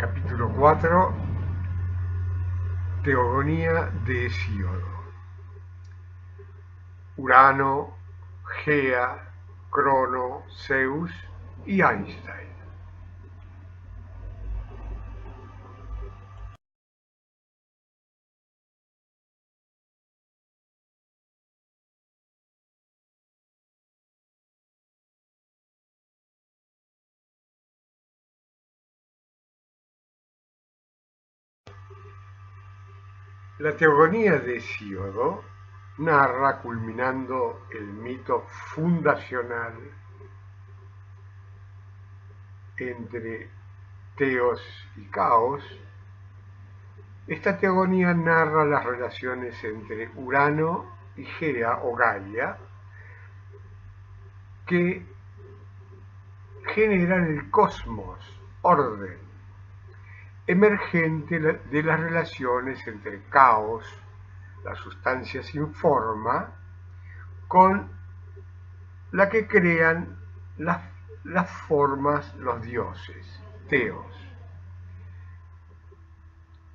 Capítulo 4. Teogonía de Hesíodo. Urano, Gea, Crono, Zeus y Einstein. La Teogonía de Hesíodo narra, culminando el mito fundacional entre Teos y Caos. Esta teogonía narra las relaciones entre Urano y Gea o Gaia, que generan el cosmos, orden, emergente de las relaciones entre Caos, la sustancia sin forma, con la que crean las formas los dioses, Teos.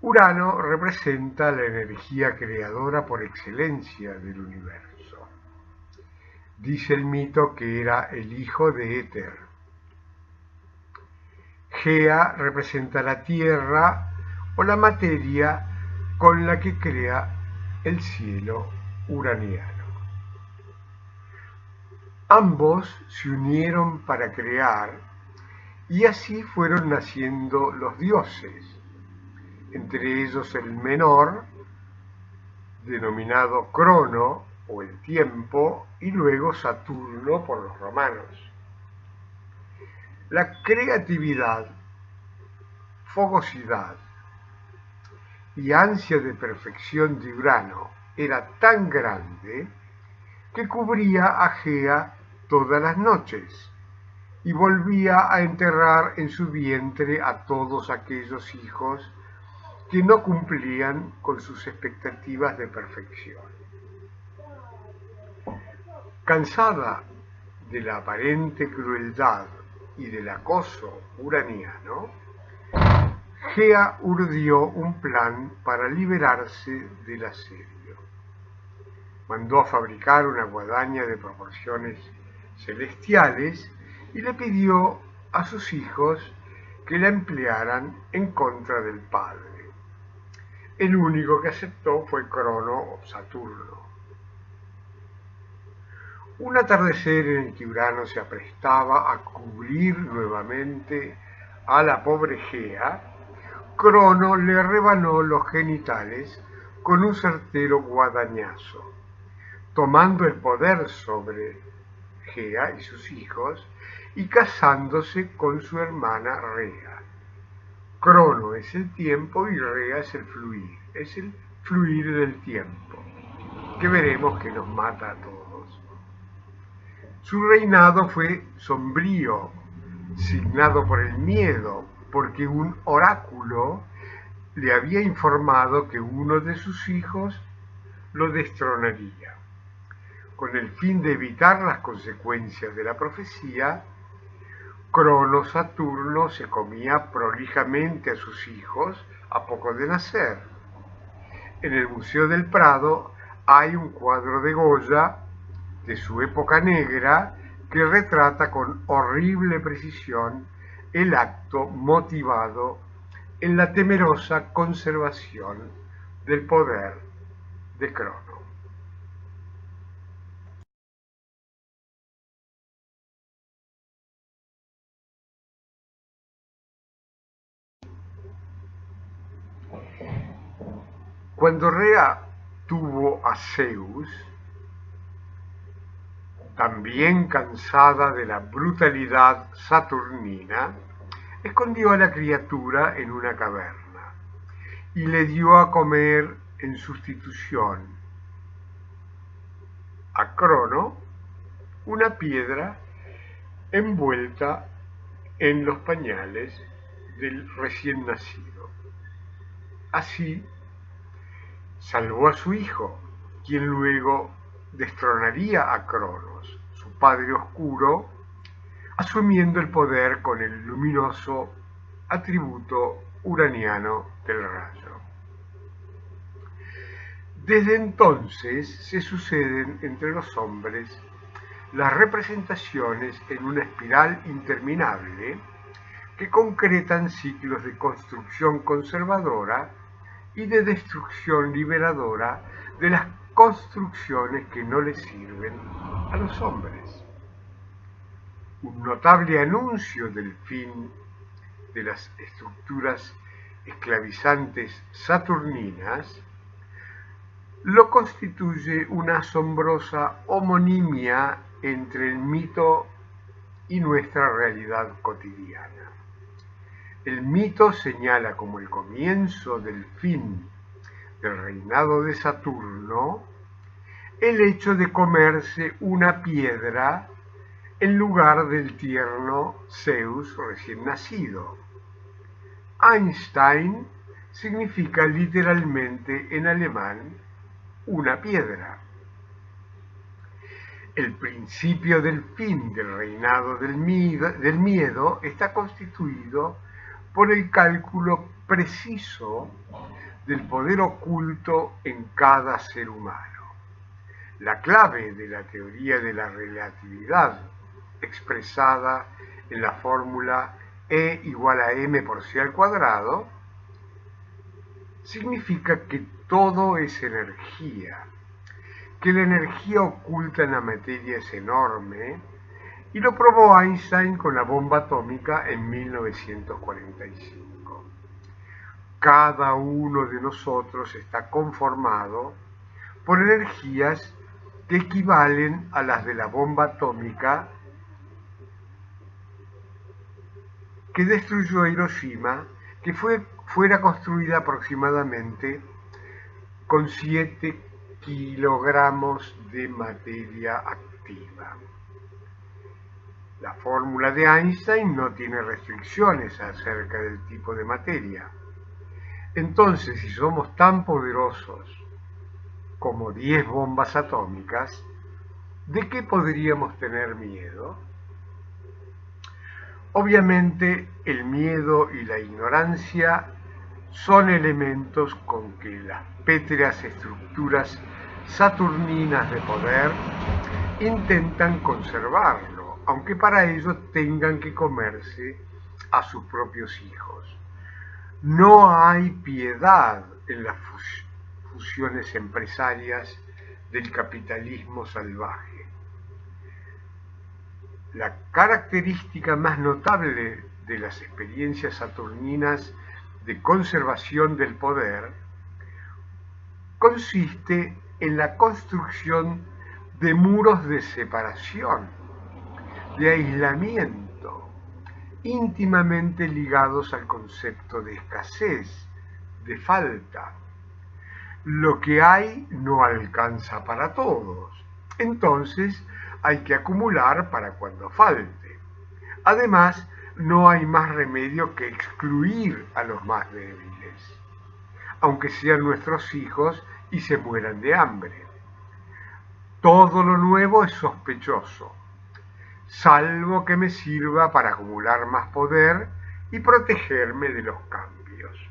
Urano representa la energía creadora por excelencia del universo. Dice el mito que era el hijo de Éter. Gea representa la tierra o la materia con la que crea el cielo uraniano. Ambos se unieron para crear y así fueron naciendo los dioses, entre ellos el menor, denominado Crono o el tiempo, y luego Saturno por los romanos. La creatividad, fogosidad y ansia de perfección de Urano era tan grande que cubría a Gea todas las noches y volvía a enterrar en su vientre a todos aquellos hijos que no cumplían con sus expectativas de perfección. Cansada de la aparente crueldad y del acoso uraniano, Gea urdió un plan para liberarse del asedio. Mandó a fabricar una guadaña de proporciones celestiales y le pidió a sus hijos que la emplearan en contra del padre. El único que aceptó fue Crono o Saturno. Un atardecer en el que Urano se aprestaba a cubrir nuevamente a la pobre Gea, Crono le rebanó los genitales con un certero guadañazo, tomando el poder sobre Gea y sus hijos y casándose con su hermana Rea. Crono es el tiempo y Rea es el fluir del tiempo, que veremos que nos mata a todos. Su reinado fue sombrío, signado por el miedo, porque un oráculo le había informado que uno de sus hijos lo destronaría. Con el fin de evitar las consecuencias de la profecía, Crono Saturno se comía prolijamente a sus hijos a poco de nacer. En el Museo del Prado hay un cuadro de Goya de su época negra que retrata con horrible precisión el acto motivado en la temerosa conservación del poder de Crono. Cuando Rea tuvo a Zeus, también cansada de la brutalidad saturnina, escondió a la criatura en una caverna y le dio a comer en sustitución a Crono una piedra envuelta en los pañales del recién nacido. Así salvó a su hijo, quien luego destronaría a Cronos, su padre oscuro, asumiendo el poder con el luminoso atributo uraniano del rayo. Desde entonces se suceden entre los hombres las representaciones en una espiral interminable que concretan ciclos de construcción conservadora y de destrucción liberadora de las construcciones que no les sirven a los hombres. Un notable anuncio del fin de las estructuras esclavizantes saturninas lo constituye una asombrosa homonimia entre el mito y nuestra realidad cotidiana. El mito señala como el comienzo del fin del reinado de Saturno el hecho de comerse una piedra en lugar del tierno Zeus recién nacido. Einstein significa literalmente en alemán una piedra. El principio del fin del reinado del miedo está constituido por el cálculo preciso del poder oculto en cada ser humano. La clave de la teoría de la relatividad, expresada en la fórmula E igual a m por c al cuadrado, significa que todo es energía, que la energía oculta en la materia es enorme, y lo probó Einstein con la bomba atómica en 1945. Cada uno de nosotros está conformado por energías que equivalen a las de la bomba atómica que destruyó Hiroshima, que fuera construida aproximadamente con 7 kilogramos de materia activa. La fórmula de Einstein no tiene restricciones acerca del tipo de materia. Entonces, si somos tan poderosos como 10 bombas atómicas, ¿de qué podríamos tener miedo? Obviamente, el miedo y la ignorancia son elementos con que las pétreas estructuras saturninas de poder intentan conservarlo, aunque para ello tengan que comerse a sus propios hijos. No hay piedad en las fusiones empresarias del capitalismo salvaje. La característica más notable de las experiencias saturninas de conservación del poder consiste en la construcción de muros de separación, de aislamiento, íntimamente ligados al concepto de escasez, de falta. Lo que hay no alcanza para todos, entonces hay que acumular para cuando falte. Además, no hay más remedio que excluir a los más débiles, aunque sean nuestros hijos y se mueran de hambre. Todo lo nuevo es sospechoso, salvo que me sirva para acumular más poder y protegerme de los cambios.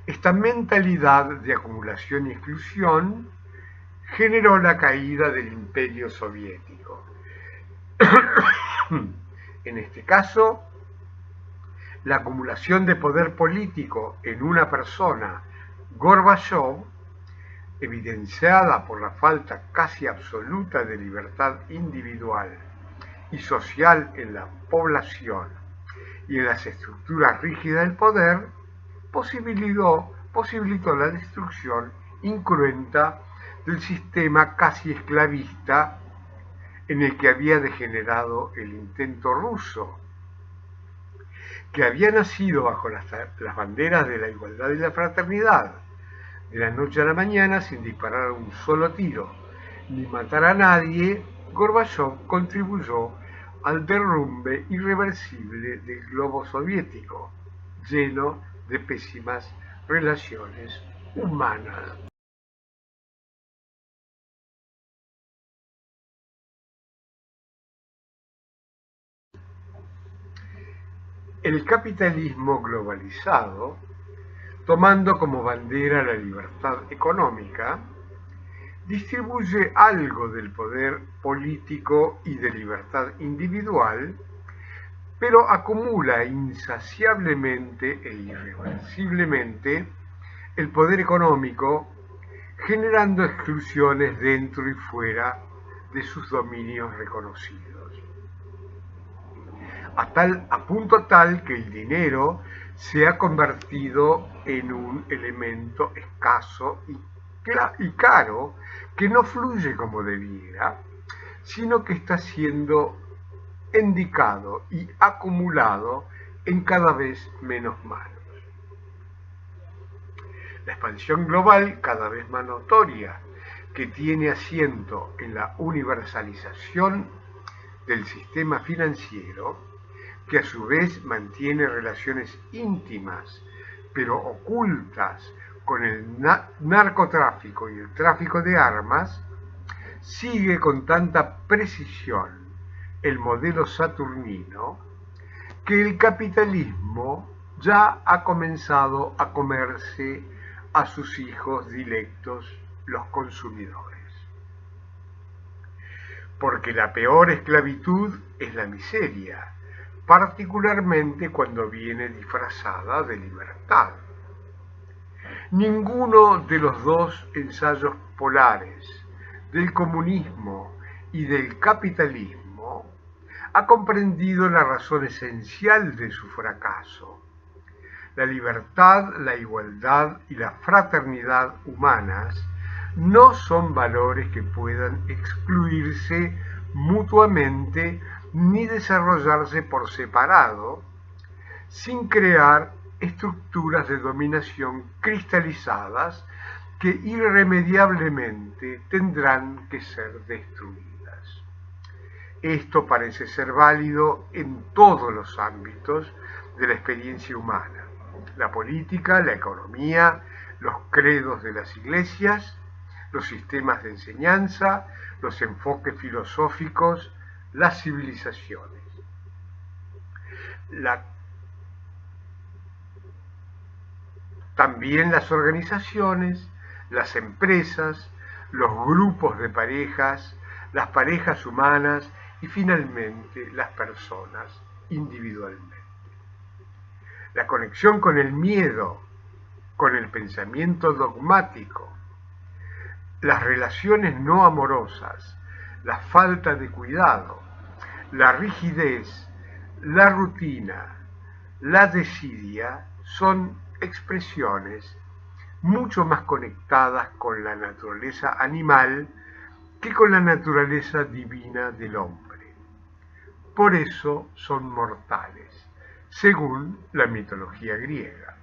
Esta mentalidad de acumulación y exclusión generó la caída del Imperio Soviético. En este caso, la acumulación de poder político en una persona, Gorbachov, evidenciada por la falta casi absoluta de libertad individual y social en la población y en las estructuras rígidas del poder, posibilitó la destrucción incruenta del sistema casi esclavista en el que había degenerado el intento ruso, que había nacido bajo las banderas de la igualdad y la fraternidad, de la noche a la mañana, sin disparar un solo tiro ni matar a nadie. Gorbachov contribuyó al derrumbe irreversible del globo soviético, lleno de pésimas relaciones humanas. El capitalismo globalizado, tomando como bandera la libertad económica, distribuye algo del poder político y de libertad individual, pero acumula insaciablemente e irreversiblemente el poder económico, generando exclusiones dentro y fuera de sus dominios reconocidos. A punto tal que el dinero se ha convertido en un elemento escaso y caro que no fluye como debiera, sino que está siendo endicado y acumulado en cada vez menos manos. La expansión global, cada vez más notoria, que tiene asiento en la universalización del sistema financiero, que a su vez mantiene relaciones íntimas, pero ocultas, con el narcotráfico y el tráfico de armas, sigue con tanta precisión el modelo saturnino que el capitalismo ya ha comenzado a comerse a sus hijos dilectos, los consumidores. Porque la peor esclavitud es la miseria, particularmente cuando viene disfrazada de libertad. Ninguno de los dos ensayos polares, del comunismo y del capitalismo, ha comprendido la razón esencial de su fracaso. La libertad, la igualdad y la fraternidad humanas no son valores que puedan excluirse mutuamente ni desarrollarse por separado, sin crear estructuras de dominación cristalizadas que irremediablemente tendrán que ser destruidas. Esto parece ser válido en todos los ámbitos de la experiencia humana: la política, la economía, los credos de las iglesias, los sistemas de enseñanza, los enfoques filosóficos, las civilizaciones. También las organizaciones, las empresas, los grupos de parejas, las parejas humanas y finalmente las personas individualmente. La conexión con el miedo, con el pensamiento dogmático, las relaciones no amorosas, la falta de cuidado, la rigidez, la rutina, la desidia son expresiones mucho más conectadas con la naturaleza animal que con la naturaleza divina del hombre. Por eso son mortales, según la mitología griega.